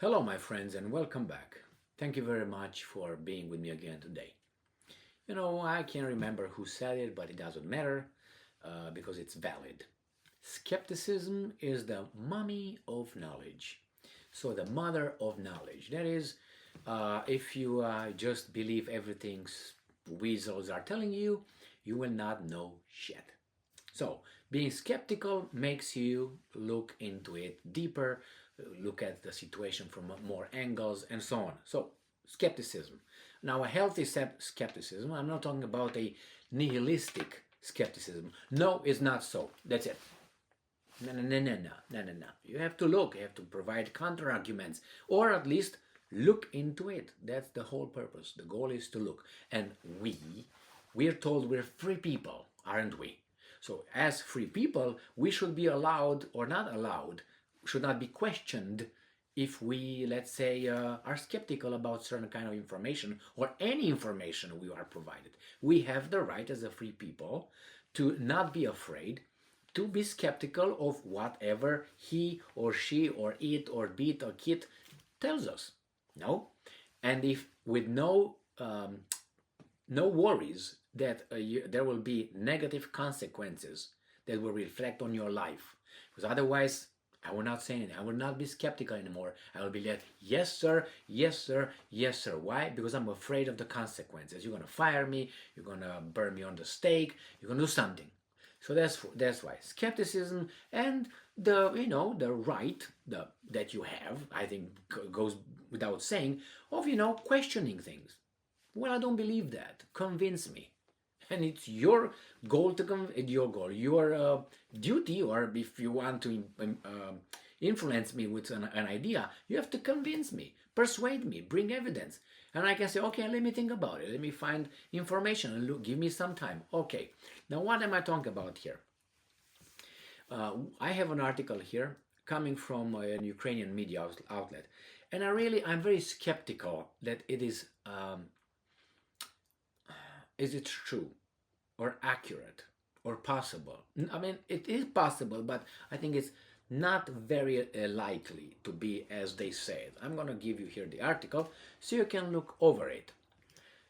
Hello, my friends, and welcome back. Thank you very much for being with me again today. I can't remember who said it, but it doesn't matter because it's valid. Skepticism is the mummy of knowledge. So, the mother of knowledge. That is, if you just believe everything weasels are telling you, you will not know shit. So, being skeptical makes you look into it deeper, look at the situation from more angles, and so on. So, skepticism. Now, a healthy skepticism, I'm not talking about a nihilistic skepticism. No, it's not so. That's it. No, no, no, no, no, no, no, no. You have to look, you have to provide counter arguments, or at least look into it. That's the whole purpose. The goal is to look. And we're told we're free people, aren't we? So, as free people, we should be allowed or not allowed, should not be questioned if we, let's say, are skeptical about certain kind of information or any information we are provided. We have the right as a free people to not be afraid, to be skeptical of whatever he or she or it or bit or kit tells us. No? And if with no worries that there will be negative consequences that will reflect on your life. Because otherwise, I will not say anything. I will not be skeptical anymore. I will be like, yes, sir, yes, sir, yes, sir. Why? Because I'm afraid of the consequences. You're going to fire me. You're going to burn me on the stake. You're going to do something. So that's why skepticism and the right that you have, I think goes without saying, of questioning things. Well, I don't believe that. Convince me. And it's your goal your duty, or if you want to influence me with an idea, you have to convince me, persuade me, bring evidence. And I can say, okay, let me think about it. Let me find information and look, give me some time. Okay, now what am I talking about here? I have an article here coming from an Ukrainian media outlet. And I'm very skeptical that it is it true or accurate or possible? I mean, it is possible, but I think it's not very likely to be as they say it. I'm going to give you here the article so you can look over it.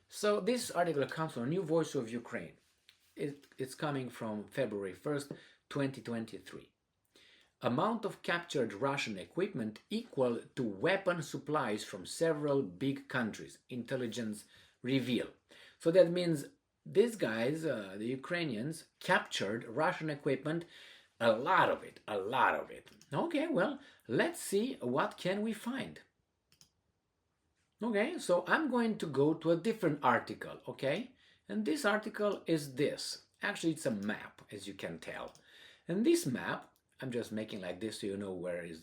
So this article comes from New Voice of Ukraine. It's coming from February 1st, 2023. Amount of captured Russian equipment equal to weapon supplies from several big countries, intelligence reveal. So that means these guys, the Ukrainians, captured Russian equipment, a lot of it. Okay, well, let's see what can we find. Okay, so I'm going to go to a different article, okay? And this article is this. Actually, it's a map, as you can tell. And this map, I'm just making like this so you know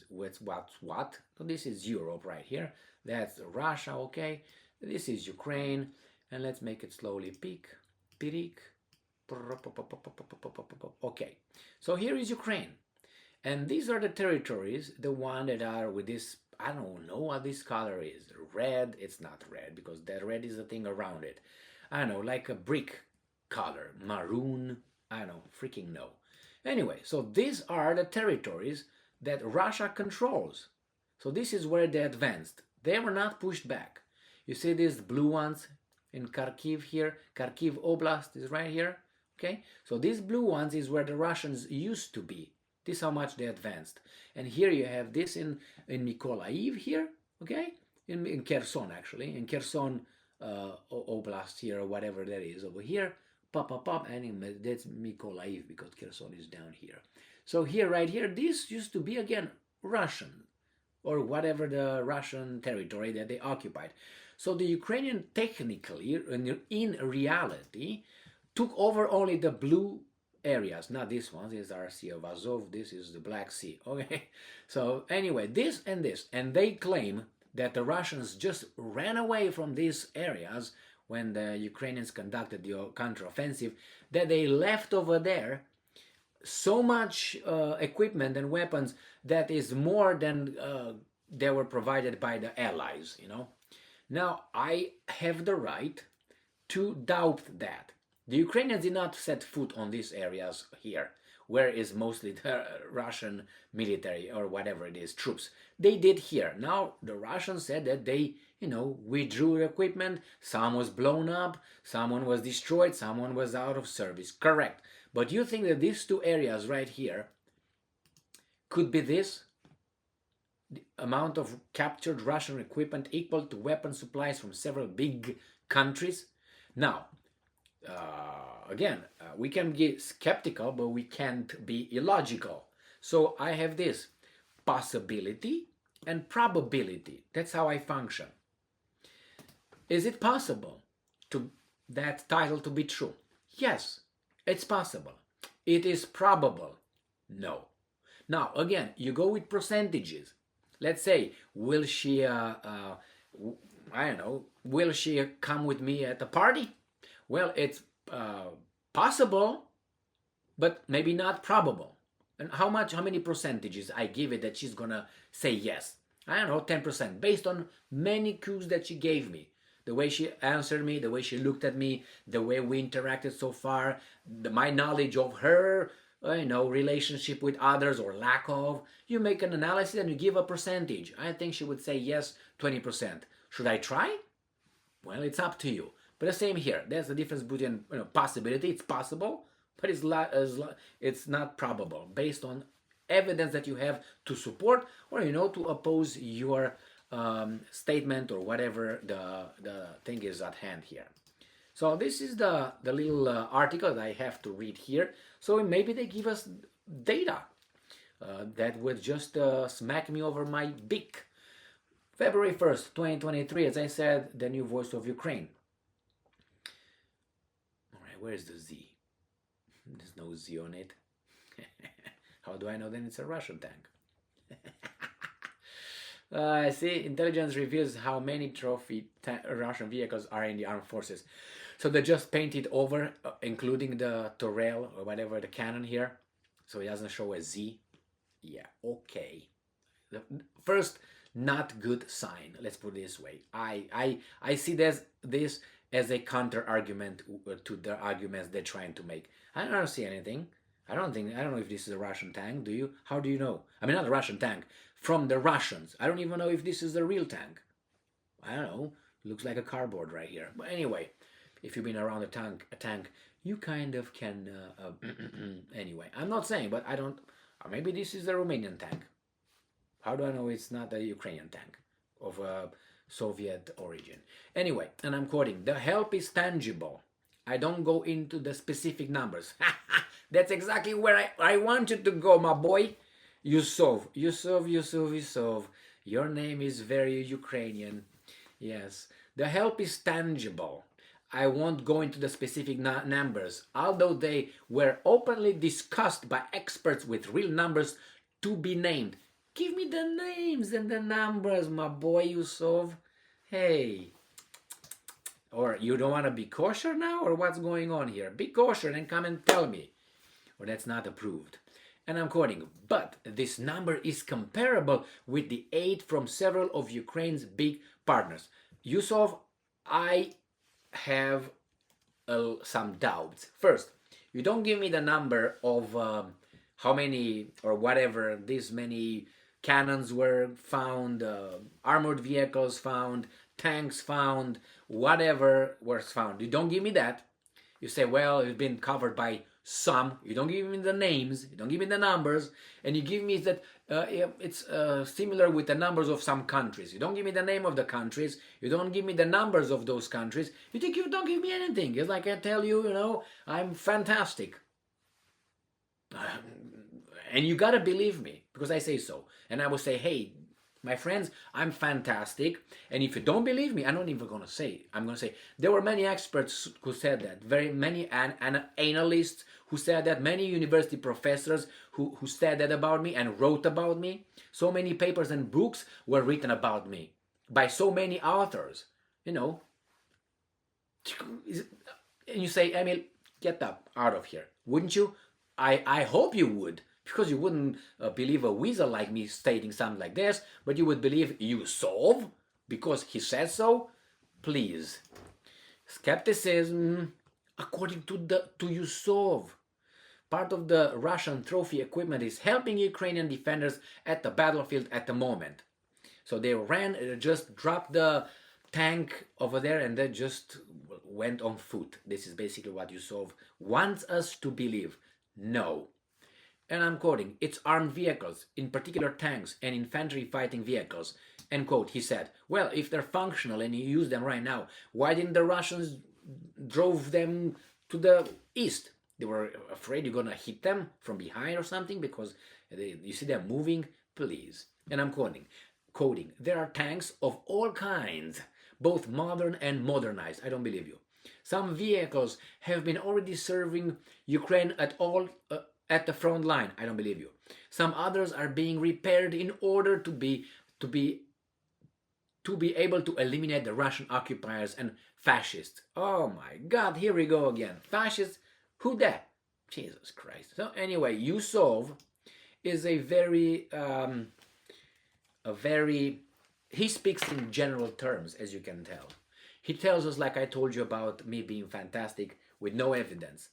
what's what. So this is Europe right here. That's Russia, okay? This is Ukraine. And let's make it slowly peek. Okay, so here is Ukraine. And these are the territories, the one that are with this, I don't know what this color is. Red, it's not red because that red is the thing around it. I don't know, like a brick color. Maroon, I don't know, freaking no. Anyway, so these are the territories that Russia controls. So this is where they advanced. They were not pushed back. You see these blue ones in Kharkiv here? Kharkiv Oblast is right here. Okay, so these blue ones is where the Russians used to be. This is how much they advanced. And here you have this in Mykolaiv here, okay? In Kherson, actually. In Kherson Oblast here, or whatever that is over here. And that's Mykolaiv because Kherson is down here. So here, right here, this used to be, again, Russian, or whatever the Russian territory that they occupied. So the Ukrainian technically, in reality, took over only the blue areas, not this one. This is our Sea of Azov. This is the Black Sea. Okay. So anyway, this, and they claim that the Russians just ran away from these areas when the Ukrainians conducted the counteroffensive, that they left over there so much equipment and weapons that is more than they were provided by the Allies, Now, I have the right to doubt that. The Ukrainians did not set foot on these areas here where is mostly the Russian military or whatever it is, troops. They did here. Now the Russians said that they, withdrew the equipment. Some was blown up, someone was destroyed, someone was out of service. Correct. But you think that these two areas right here could be this? The amount of captured Russian equipment equal to weapon supplies from several big countries? Now, again, we can be skeptical, but we can't be illogical. So I have this possibility and probability. That's how I function. Is it possible to that title to be true? Yes, it's possible. It is probable. No. Now, again, you go with percentages. Let's say, will she, I don't know, will she come with me at a party? Well, it's possible, but maybe not probable. And how many percentages I give it that she's gonna say yes? I don't know, 10%, based on many cues that she gave me. The way she answered me, the way she looked at me, the way we interacted so far, my knowledge of her, relationship with others or lack of. You make an analysis and you give a percentage. I think she would say yes, 20%. Should I try? Well, it's up to you. But the same here. There's the difference between possibility. It's possible, but it's not probable based on evidence that you have to support or to oppose your statement or whatever the thing is at hand here. So this is the little article that I have to read here. So maybe they give us data that would just smack me over my beak. February 1st, 2023, as I said, the new voice of Ukraine. All right, where's the Z? There's no Z on it. How do I know then it's a Russian tank? I see, intelligence reveals how many trophy Russian vehicles are in the armed forces. So they just painted over, including the Tyrell or whatever, the cannon here. So it doesn't show a Z. Yeah, okay. The first, not good sign. Let's put it this way. I see this as a counter argument to the arguments they're trying to make. I don't see anything. I don't know if this is a Russian tank. Do you? How do you know? I mean, not a Russian tank. From the Russians. I don't even know if this is a real tank. I don't know. Looks like a cardboard right here. But anyway, if you've been around a tank, you kind of can. Anyway, I'm not saying, but I don't. Maybe this is a Romanian tank. How do I know it's not a Ukrainian tank of Soviet origin? Anyway, and I'm quoting: "The help is tangible. I don't go into the specific numbers." That's exactly where I want you to go, my boy. Yusov. Your name is very Ukrainian. Yes. The help is tangible. I won't go into the specific numbers, although they were openly discussed by experts with real numbers to be named. Give me the names and the numbers, my boy Yusov. Hey. Or you don't want to be kosher now? Or what's going on here? Be kosher and come and tell me. Or that's not approved. And I'm quoting, but this number is comparable with the aid from several of Ukraine's big partners. Yusov, I have some doubts. First, you don't give me the number of how many or whatever these many cannons were found, armored vehicles found, tanks found, whatever was found. You don't give me that. You say, well, it's been covered by some. You don't give me the names, you don't give me the numbers, and you give me that it's similar with the numbers of some countries. You don't give me the name of the countries, you don't give me the numbers of those countries. You think you don't give me anything. It's like I tell you, I'm fantastic. And you gotta believe me, because I say so. And I will say, hey, my friends, I'm fantastic. And if you don't believe me, I'm not even going to say. I'm going to say there were many experts who said that. Very many analysts who said that. Many university professors who said that about me and wrote about me. So many papers and books were written about me by so many authors. And you say, Emil, get up out of here. Wouldn't you? I hope you would. Because you wouldn't believe a weasel like me stating something like this, but you would believe Yusov because he said so. Please, skepticism according to Yusov. part of the Russian trophy equipment is helping Ukrainian defenders at the battlefield at the moment. So they just dropped the tank over there and they just went on foot. This is basically what Yusov wants us to believe. No. And I'm quoting, it's armed vehicles, in particular tanks and infantry fighting vehicles. End quote. He said, well, if they're functional and you use them right now, why didn't the Russians drove them to the east? They were afraid you're going to hit them from behind or something because you see them moving? Please. And I'm quoting, there are tanks of all kinds, both modern and modernized. I don't believe you. Some vehicles have been already serving Ukraine at the front line. I don't believe you. Some others are being repaired in order to be able to eliminate the Russian occupiers and fascists. Oh my God, here we go again. Fascists? Who that? Jesus Christ. So anyway, Yusov is a very he speaks in general terms, as you can tell. He tells us, like I told you about me being fantastic with no evidence.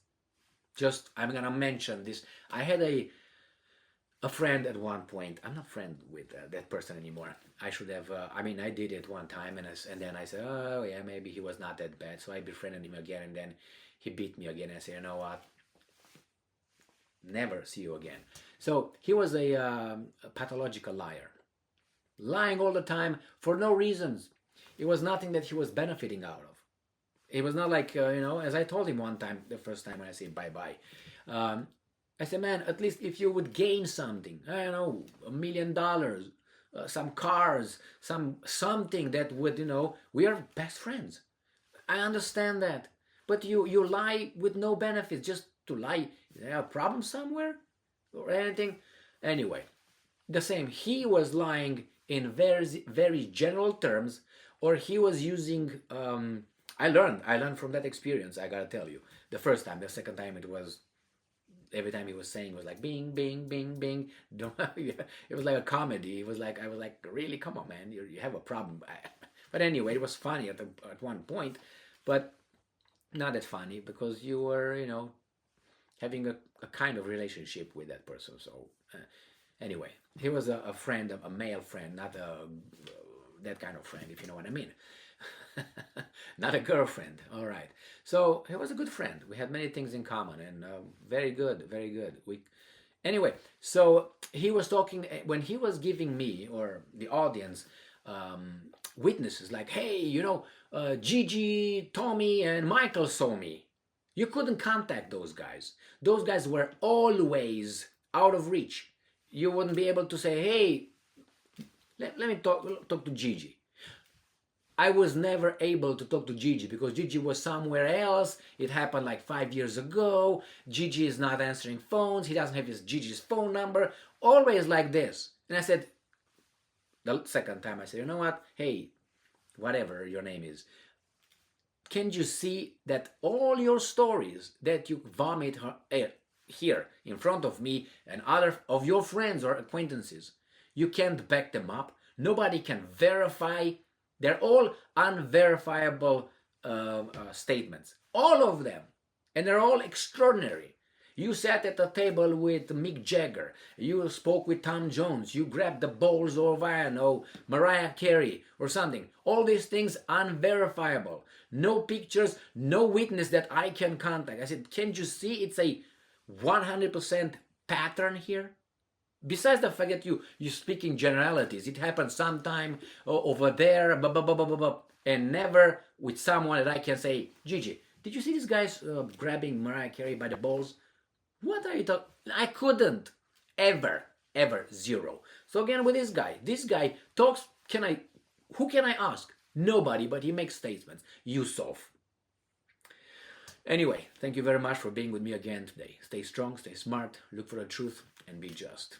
Just, I'm gonna mention this. I had a friend at one point. I'm not friend with that person anymore. I should have, I did it one time and then I said, oh yeah, maybe he was not that bad. So I befriended him again and then he beat me again. I said, you know what? Never see you again. So he was a pathological liar. Lying all the time for no reasons. It was nothing that he was benefiting out of. It was not like, as I told him one time, the first time when I said bye-bye. I said, man, at least if you would gain something, I don't know, $1 million, some cars, something that would, we are best friends. I understand that. But you lie with no benefits, just to lie. Is there a problem somewhere or anything? Anyway, the same. He was lying in very, very general terms, or he was using, I learned from that experience, I gotta tell you. The first time, the second time it was, every time he was saying, it was like bing, bing, bing, bing. It was like a comedy. I was like, really, come on, man, you have a problem. But anyway, it was funny at one point, but not that funny because you were, having a kind of relationship with that person. So anyway, he was a friend, a male friend, not that kind of friend, if you know what I mean. Not a girlfriend. All right. So he was a good friend. We had many things in common and very good, very good. Anyway, so he was talking when he was giving me or the audience witnesses like, hey, Gigi, Tommy, and Michael saw me. You couldn't contact those guys. Those guys were always out of reach. You wouldn't be able to say, hey, let me talk to Gigi. I was never able to talk to Gigi because Gigi was somewhere else. It happened like 5 years ago. Gigi is not answering phones. He doesn't have Gigi's phone number. Always like this. And I said, the second time I said, you know what? Hey, whatever your name is. Can't you see that all your stories that you vomit here in front of me and other of your friends or acquaintances, you can't back them up? Nobody can verify. They're all unverifiable statements. All of them. And they're all extraordinary. You sat at the table with Mick Jagger. You spoke with Tom Jones. You grabbed the balls of, Mariah Carey or something. All these things unverifiable. No pictures, no witness that I can contact. I said, can't you see it's a 100% pattern here? Besides the fact that you speak in generalities, it happened sometime over there, and never with someone that I can say, Gigi, did you see these guys grabbing Mariah Carey by the balls? What are you talking? I couldn't. Ever. Zero. So again with this guy talks, who can I ask? Nobody, but he makes statements. Yusov. Anyway, thank you very much for being with me again today. Stay strong, stay smart, look for the truth, and be just.